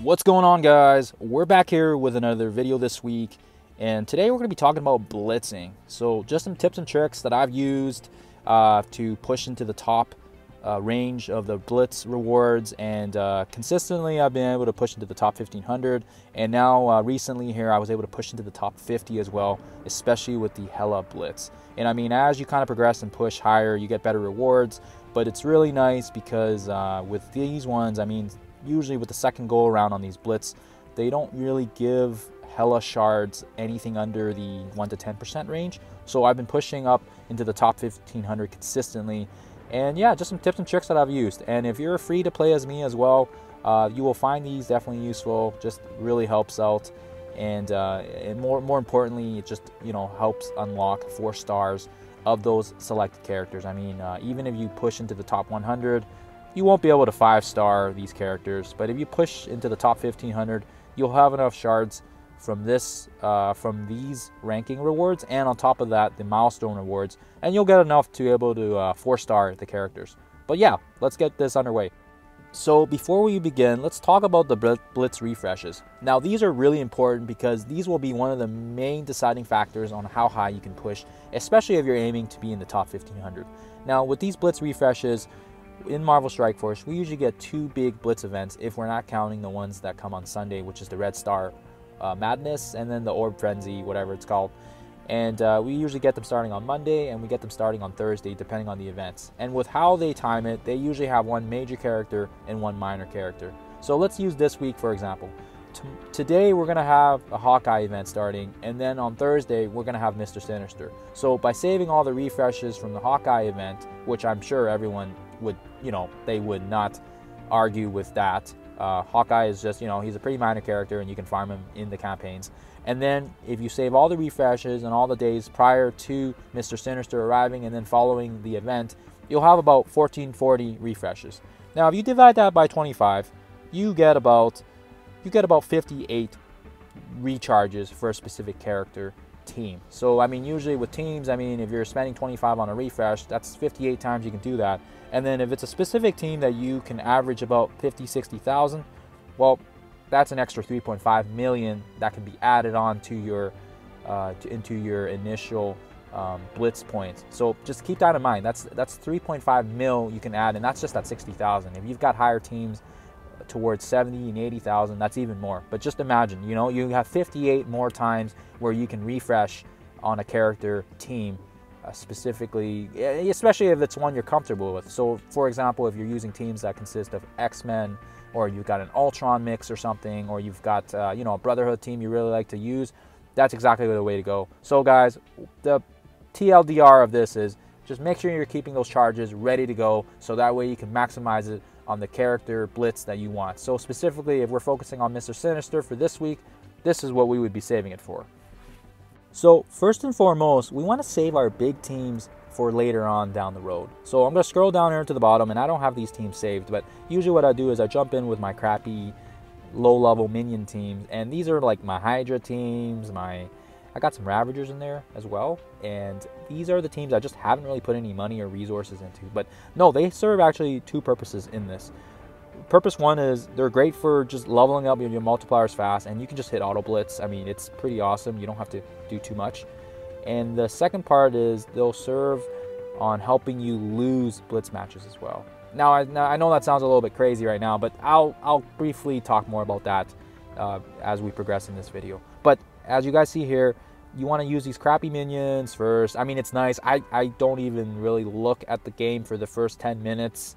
What's going on, guys? We're back here with another video this week, and today we're going to be talking about blitzing. So just some tips and tricks that I've used to push into the top range of the blitz rewards, and consistently I've been able to push into the top 1500, and now recently here I was able to push into the top 50 as well, especially with the Hella blitz. And I mean, as you kind of progress and push higher, you get better rewards, but it's really nice because with these ones, I mean, usually with the second go around on these blitz, they don't really give Hella shards anything under the 1 to 10% range. So I've been pushing up into the top 1500 consistently, and yeah, just some tips and tricks that I've used. And if you're free to play as me as well, you will find these definitely useful. Just really helps out, and more importantly, it just, you know, helps unlock 4 stars of those selected characters. I mean, even if you push into the top 100, you won't be able to 5-star these characters, but if you push into the top 1500, you'll have enough shards from from these ranking rewards, and on top of that, the milestone rewards, and you'll get enough to be able to 4-star the characters. But yeah, let's get this underway. So before we begin, let's talk about the blitz refreshes. Now, these are really important because these will be one of the main deciding factors on how high you can push, especially if you're aiming to be in the top 1500. Now, with these blitz refreshes, in Marvel Strike Force, we usually get 2 big blitz events if we're not counting the ones that come on Sunday, which is the Red Star Madness and then the Orb Frenzy, whatever it's called. And we usually get them starting on Monday, and we get them starting on Thursday, depending on the events. And with how they time it, they usually have 1 major character and 1 minor character. So let's use this week, for example. Today we're going to have a Hawkeye event starting, and then on Thursday we're going to have Mr. Sinister. So by saving all the refreshes from the Hawkeye event, which I'm sure everyone would, you know, they would not argue with that. Hawkeye is just, you know, he's a pretty minor character and you can farm him in the campaigns. And then if you save all the refreshes and all the days prior to Mr. Sinister arriving and then following the event, you'll have about 1440 refreshes. Now if you divide that by 25, you get about 58 recharges for a specific character team. So I mean, usually with teams, I mean, if you're spending 25 on a refresh, that's 58 times you can do that. And then if it's a specific team that you can average about 50-60,000, well, that's an extra 3.5 million that can be added on to your into your initial blitz points. So just keep that in mind. That's 3.5 mil you can add, and that's just at 60,000. If you've got higher teams towards 70 and 80,000, that's even more. But just imagine, you know, you have 58 more times where you can refresh on a character team, specifically, especially if it's one you're comfortable with. So for example, if you're using teams that consist of X-Men, or you've got an Ultron mix or something, or you've got you know, a Brotherhood team you really like to use, that's exactly the way to go. So guys, the TLDR of this is just make sure you're keeping those charges ready to go, so that way you can maximize it on the character blitz that you want. So specifically, if we're focusing on Mr. Sinister for this week, this is what we would be saving it for. So first and foremost, we want to save our big teams for later on down the road. So I'm going to scroll down here to the bottom, and I don't have these teams saved, but usually what I do is I jump in with my crappy low-level minion teams, and these are like my Hydra teams, I got some Ravagers in there as well, and these are the teams I just haven't really put any money or resources into. But no, they serve actually 2 purposes in this. Purpose 1 is they're great for just leveling up your multipliers fast, and you can just hit auto blitz. I mean, it's pretty awesome. You don't have to do too much. And the second part is they'll serve on helping you lose blitz matches as well. Now I know that sounds a little bit crazy right now, but I'll briefly talk more about that as we progress in this video. But as you guys see here, you want to use these crappy minions first. I mean, it's nice. I don't even really look at the game for the first 10 minutes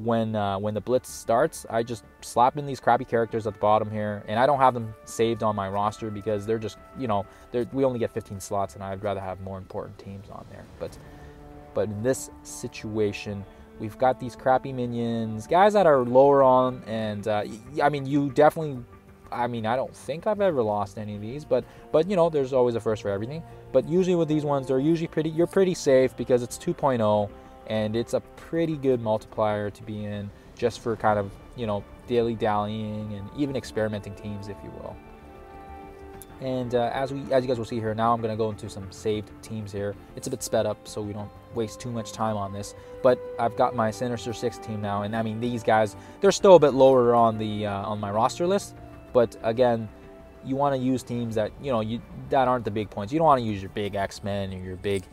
when the blitz starts. I just slap in these crappy characters at the bottom here, and I don't have them saved on my roster because they're just, you know, we only get 15 slots, and I'd rather have more important teams on there. But in this situation, we've got these crappy minions, guys that are lower on, and I mean, you definitely, I mean, I don't think I've ever lost any of these, but you know, there's always a first for everything. But usually with these ones, they're usually you're pretty safe because it's 2.0, and it's a pretty good multiplier to be in just for kind of, you know, dilly-dallying and even experimenting teams, if you will. And as you guys will see here, now I'm going to go into some saved teams here. It's a bit sped up so we don't waste too much time on this. But I've got my Sinister 6 team now, and I mean, these guys, they're still a bit lower on the on my roster list. But again, you want to use teams that, you know, that aren't the big points. You don't want to use your big X-Men or your big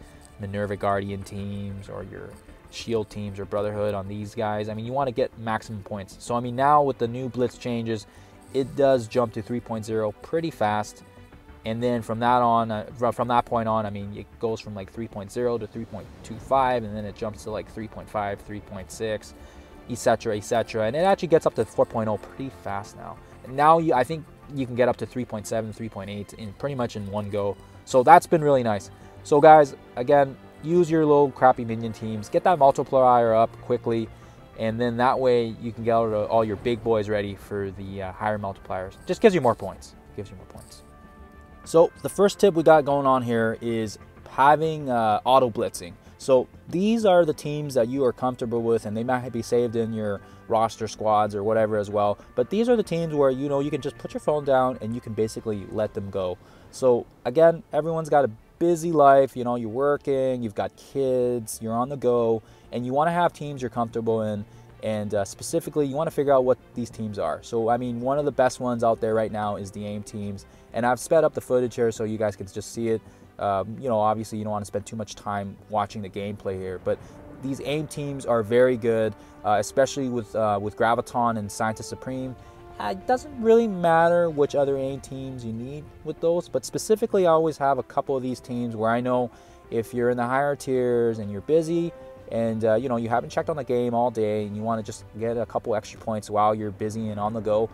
Minerva Guardian teams or your Shield teams or Brotherhood on these guys. I mean, you want to get maximum points. So I mean, now with the new Blitz changes, it does jump to 3.0 pretty fast. And then from that on, from that point on, I mean, it goes from like 3.0 to 3.25, and then it jumps to like 3.5, 3.6, etc., etc. And it actually gets up to 4.0 pretty fast now. And now I think you can get up to 3.7, 3.8 in pretty much in one go. So that's been really nice. So guys, again, use your little crappy minion teams, get that multiplier up quickly, and then that way you can get all your big boys ready for the higher multipliers. Just gives you more points. So the first tip we got going on here is having auto blitzing. So these are the teams that you are comfortable with, and they might be saved in your roster squads or whatever as well. But these are the teams where, you know, you can just put your phone down and you can basically let them go. So again, everyone's got a busy life, you know, you're working, you've got kids, you're on the go, and you want to have teams you're comfortable in. And specifically, you want to figure out what these teams are. So, I mean, one of the best ones out there right now is the AIM teams. And I've sped up the footage here so you guys can just see it. You know, obviously, you don't want to spend too much time watching the gameplay here. But these AIM teams are very good, especially with Graviton and Scientist Supreme. It doesn't really matter which other AIM teams you need with those. But specifically, I always have a couple of these teams where I know if you're in the higher tiers and you're busy, and you know, you haven't checked on the game all day and you want to just get a couple extra points while you're busy and on the go,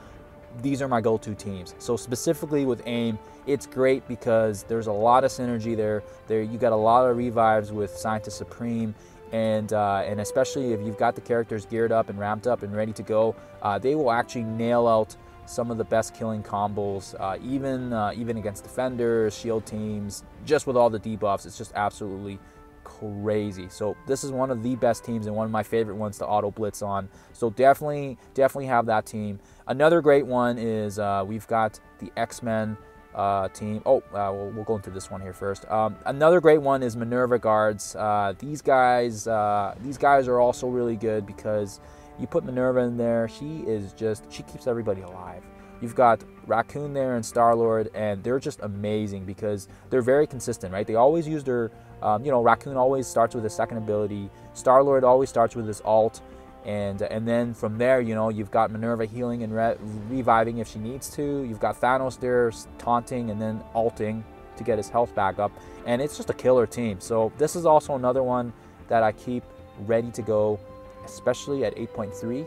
these are my go-to teams. So specifically with AIM, it's great because there's a lot of synergy there. You got a lot of revives with Scientist Supreme, and especially if you've got the characters geared up and ramped up and ready to go, they will actually nail out some of the best killing combos, even against defenders, shield teams. Just with all the debuffs, it's just absolutely crazy. So this is one of the best teams and one of my favorite ones to auto blitz on. So definitely have that team. Another great one is we've got the X-Men team. We'll go into this one here first. Another great one is Minerva Guards. These guys are also really good because you put Minerva in there, she keeps everybody alive. You've got Raccoon there and Star-Lord, and they're just amazing because they're very consistent, right? They always use their, you know, Raccoon always starts with his second ability. Star-Lord always starts with his ult, and then from there, you know, you've got Minerva healing and reviving if she needs to. You've got Thanos there taunting and then ulting to get his health back up, and it's just a killer team. So this is also another one that I keep ready to go, especially at 8.3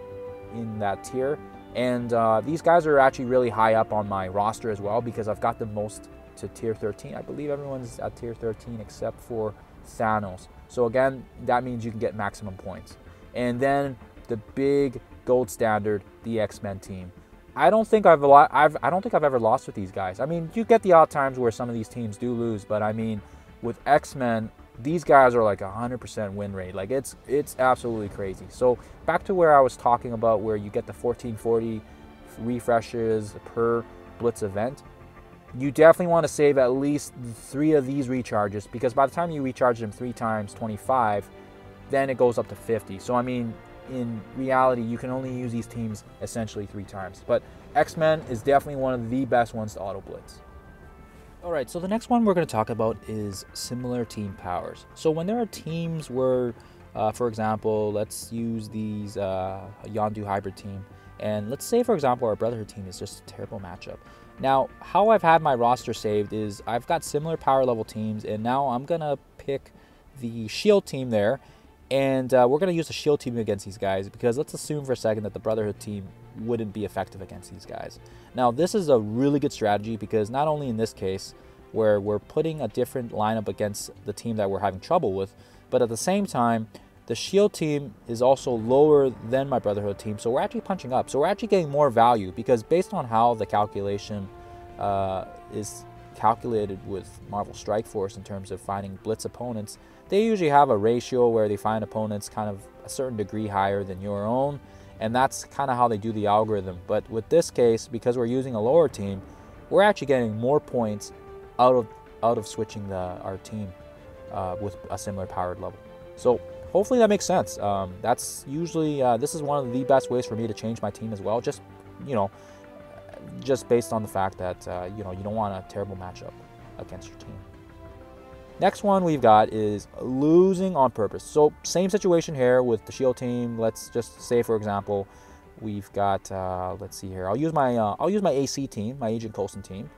in that tier. And these guys are actually really high up on my roster as well because I've got the most to tier 13. I believe everyone's at tier 13 except for Thanos. So again, that means you can get maximum points. And then the big gold standard, the X-Men team. I don't think I've ever lost with these guys. I mean, you get the odd times where some of these teams do lose, but I mean, with X-Men, these guys are like 100% win rate. Like it's absolutely crazy. So back to where I was talking about, where you get the 1440 refreshes per Blitz event, you definitely want to save at least 3 of these recharges, because by the time you recharge them 3 times 25, then it goes up to 50. So I mean, in reality, you can only use these teams essentially 3 times. But X-Men is definitely one of the best ones to auto blitz. Alright, so the next one we're going to talk about is similar team powers. So when there are teams where, for example, let's use these Yondu hybrid team, and let's say, for example, our Brotherhood team is just a terrible matchup. Now, how I've had my roster saved is I've got similar power level teams, and now I'm going to pick the Shield team there, and we're going to use the Shield team against these guys, because let's assume for a second that the Brotherhood team wouldn't be effective against these guys. Now, this is a really good strategy because not only in this case, where we're putting a different lineup against the team that we're having trouble with, but at the same time, the Shield team is also lower than my Brotherhood team, so we're actually punching up. So we're actually getting more value, because based on how the calculation is calculated with Marvel Strike Force in terms of finding Blitz opponents, they usually have a ratio where they find opponents kind of a certain degree higher than your own, and that's kind of how they do the algorithm. But with this case, because we're using a lower team, we're actually getting more points out of switching our team with a similar powered level. So hopefully that makes sense. That's usually this is one of the best ways for me to change my team as well. Just, you know, just based on the fact that, you know, you don't want a terrible matchup against your team. Next one we've got is losing on purpose. So same situation here with the shield team. Let's just say, for example, we've got, let's see here. I'll use my AC team, my Agent Coulson team.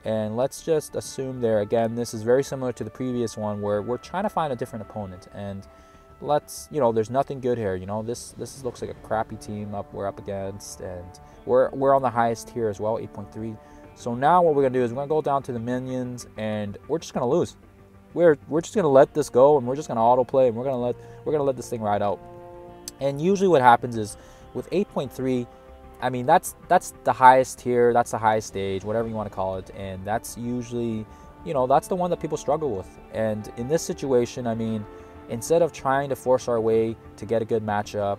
And let's just assume there, again, this is very similar to the previous one where we're trying to find a different opponent. And let's, you know, there's nothing good here. You know, this looks like a crappy team we're up against, and we're on the highest tier as well, 8.3. So now what we're gonna do is we're gonna go down to the minions, and we're just gonna lose. We're just gonna let this go, and we're just gonna autoplay, and we're gonna let this thing ride out. And usually what happens is with 8.3, I mean, that's the highest tier, that's the highest stage, whatever you want to call it, and that's usually, you know, that's the one that people struggle with. And in this situation, I mean, instead of trying to force our way to get a good matchup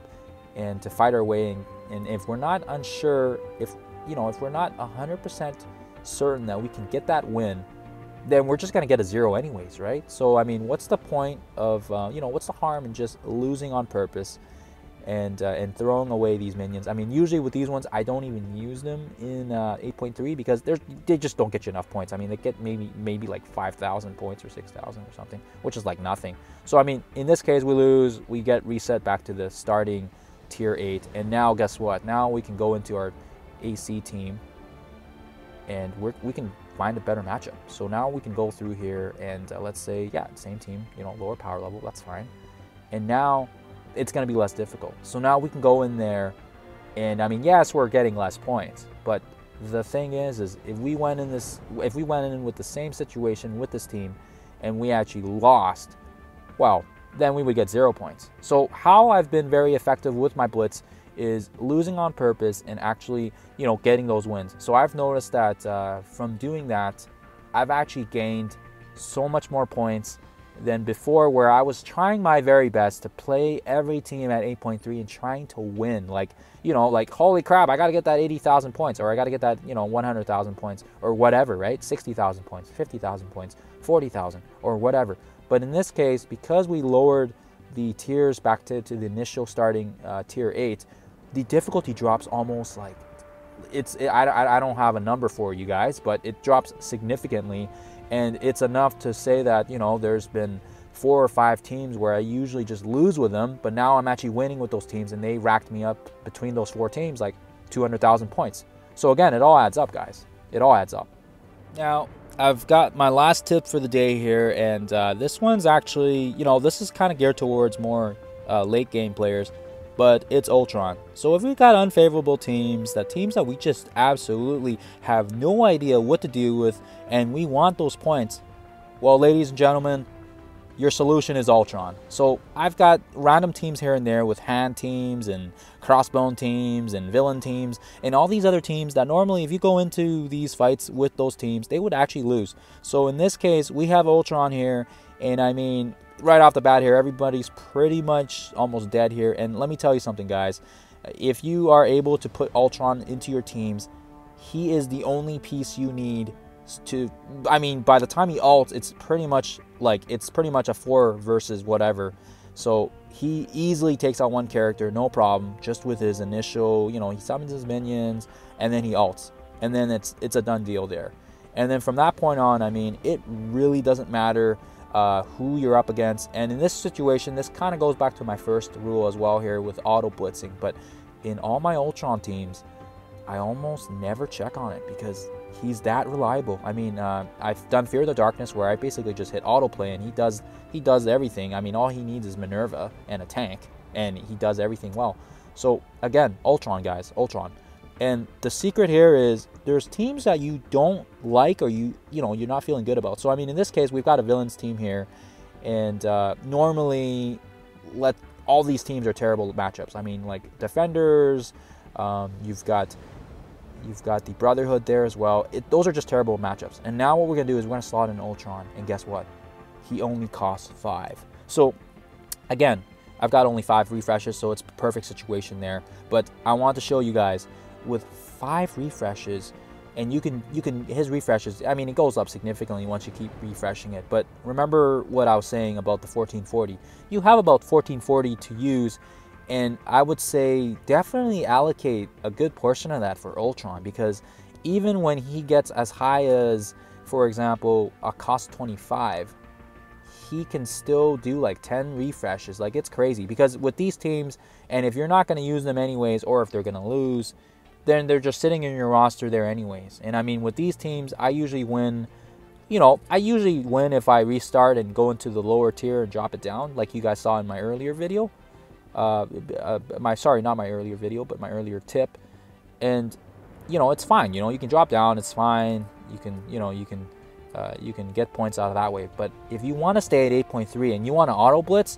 and to fight our way, and if we're not unsure, if we're not 100% certain that we can get that win, then we're just going to get a 0 anyways, right? So, I mean, what's the point of, you know, what's the harm in just losing on purpose and throwing away these minions? I mean, usually with these ones, I don't even use them in 8.3 because they just don't get you enough points. I mean, they get maybe like 5,000 points or 6,000 or something, which is like nothing. So, I mean, in this case, we lose. We get reset back to the starting tier 8. And now, guess what? Now we can go into our AC team, and we can find a better matchup. So now we can go through here and let's say, yeah, same team, you know, lower power level, that's fine. And now it's going to be less difficult. So now we can go in there, and I mean, yes, we're getting less points, but the thing is if we went in with the same situation with this team and we actually lost, well, then we would get 0 points. So how I've been very effective with my Blitz is losing on purpose and actually, you know, getting those wins. So I've noticed that from doing that, I've actually gained so much more points than before, where I was trying my very best to play every team at 8.3 and trying to win. Like, you know, like, holy crap, I got to get that 80,000 points, or I got to get that, you know, 100,000 points, or whatever, right? 60,000 points, 50,000 points, 40,000, or whatever. But in this case, because we lowered the tiers back to the initial starting tier 8, the difficulty drops almost like, I don't have a number for you guys, but it drops significantly. And it's enough to say that, you know, there's been 4 or 5 teams where I usually just lose with them, but now I'm actually winning with those teams, and they racked me up between those 4 teams like 200,000 points. So again, it all adds up, guys. It all adds up. Now, I've got my last tip for the day here, and this one's actually, you know, this is kind of geared towards more late game players, but it's Ultron. So if we've got unfavorable teams that we just absolutely have no idea what to do with, and we want those points, well, ladies and gentlemen, your solution is Ultron. So I've got random teams here and there with hand teams and crossbone teams and villain teams and all these other teams that normally, if you go into these fights with those teams, they would actually lose. So in this case, we have Ultron here, and I mean, right off the bat here, everybody's pretty much almost dead here. And let me tell you something, guys. If you are able to put Ultron into your teams, he is the only piece you need to, I mean, by the time he ults, it's pretty much a 4 versus whatever. So he easily takes out one character, no problem, just with his initial, you know, he summons his minions and then he ults, and then it's a done deal there. And then from that point on, I mean, it really doesn't matter who you're up against. And in this situation, this kind of goes back to my first rule as well here with auto blitzing, but in all my Ultron teams, I almost never check on it because he's that reliable. I mean, I've done Fear of the Darkness where I basically just hit autoplay and he does everything. I mean, all he needs is Minerva and a tank, and he does everything well. So again, Ultron, guys, Ultron. And the secret here is there's teams that you don't like, or you're not feeling good about. So I mean, in this case, we've got a villains team here, and normally all these teams are terrible matchups. I mean, like Defenders, you've got the Brotherhood there as well. Those are just terrible matchups. And now what we're gonna do is we're gonna slot in Ultron, and guess what? He only costs 5. So again, I've got only 5 refreshes, so it's a perfect situation there. But I want to show you guys with 5 refreshes, and you can his refreshes, I mean, it goes up significantly once you keep refreshing it. But remember what I was saying about the 1440. You have about 1440 to use, And I would say definitely allocate a good portion of that for Ultron, because even when he gets as high as, for example, a cost 25, he can still do like 10 refreshes. Like, it's crazy, because with these teams, and if you're not going to use them anyways, or if they're going to lose, then they're just sitting in your roster there anyways. And I mean, with these teams, I usually win. I usually win if I restart and go into the lower tier and drop it down, like you guys saw in my earlier video. Sorry, not my earlier video, but my earlier tip. And it's fine. You can drop down. It's fine. You can you can get points out of that way. But if you want to stay at 8.3 and you want to auto blitz,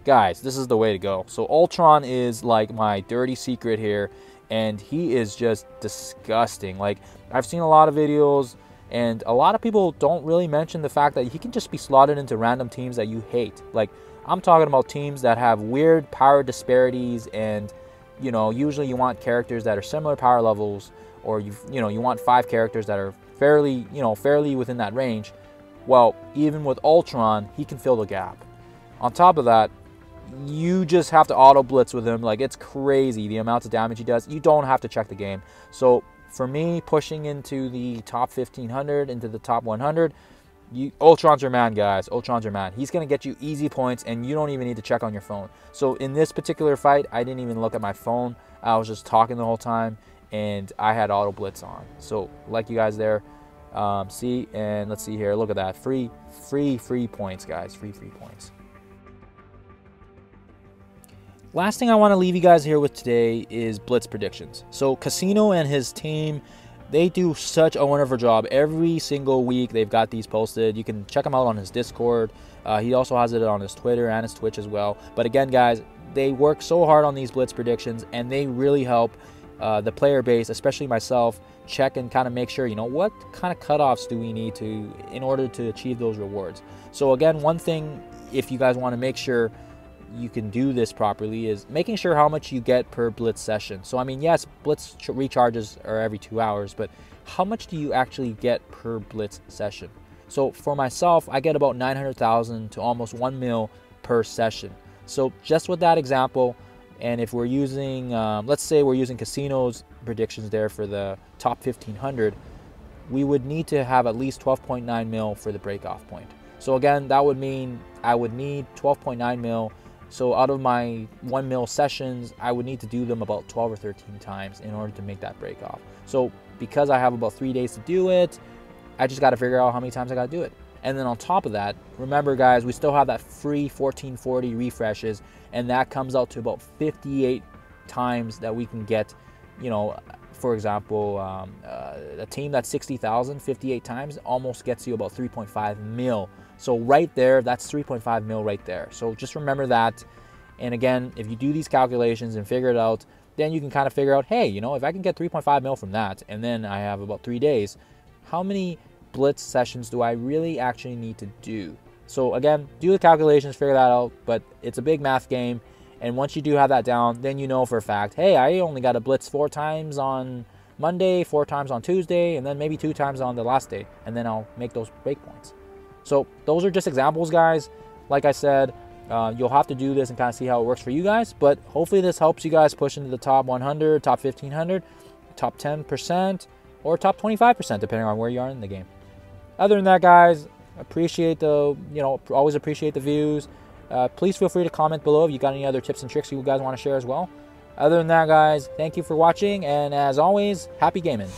guys, this is the way to go. So Ultron is like my dirty secret here, and he is just disgusting. Like, I've seen a lot of videos, and a lot of people don't really mention the fact that he can just be slotted into random teams that you hate. Like, I'm talking about teams that have weird power disparities, and usually you want characters that are similar power levels, or you want 5 characters that are fairly within that range. Well, even with Ultron, he can fill the gap. On top of that, you just have to auto blitz with him. Like, it's crazy the amount of damage he does. You don't have to check the game. So for me, pushing into the top 1500, into the top 100, Ultron's your man, guys. Ultron's your man. He's going to get you easy points, and you don't even need to check on your phone. So in this particular fight, I didn't even look at my phone. I was just talking the whole time, and I had auto blitz on. So like you guys there, see, and let's see here. Look at that. Free points, guys. Free points. Last thing I want to leave you guys here with today is Blitz Predictions. So Casino and his team, they do such a wonderful job. Every single week they've got these posted. You can check him out on his Discord. He also has it on his Twitter and his Twitch as well. But again, guys, they work so hard on these Blitz Predictions, and they really help the player base, especially myself, check and kind of make sure, what kind of cutoffs do we need in order to achieve those rewards. So again, one thing, if you guys want to make sure you can do this properly, is making sure how much you get per blitz session. So I mean, yes, blitz recharges are every 2 hours, but how much do you actually get per blitz session? So for myself, I get about 900,000 to almost 1 mil per session. So just with that example, and if we're using, let's say we're using Casino's predictions there for the top 1500, we would need to have at least 12.9 mil for the breakoff point. So again, that would mean I would need 12.9 mil. So out of my 1 mil sessions, I would need to do them about 12 or 13 times in order to make that break off. So because I have about 3 days to do it, I just got to figure out how many times I got to do it. And then on top of that, remember guys, we still have that free 1440 refreshes, and that comes out to about 58 times that we can get, for example, a team that's 60,000, 58 times almost gets you about 3.5 mil. So right there, that's 3.5 mil right there. So just remember that. And again, if you do these calculations and figure it out, then you can kind of figure out, hey, if I can get 3.5 mil from that, and then I have about 3 days, how many blitz sessions do I really actually need to do? So again, do the calculations, figure that out, but it's a big math game. And once you do have that down, then you know for a fact, hey, I only got to blitz 4 times on Monday, 4 times on Tuesday, and then maybe 2 times on the last day, and then I'll make those breakpoints. So those are just examples, guys. Like I said, you'll have to do this and kind of see how it works for you guys, but hopefully this helps you guys push into the top 100, top 1500, top 10%, or top 25%, depending on where you are in the game. Other than that, guys, appreciate always appreciate the views. Please feel free to comment below if you got any other tips and tricks you guys want to share as well. Other than that, guys, thank you for watching, and as always, happy gaming.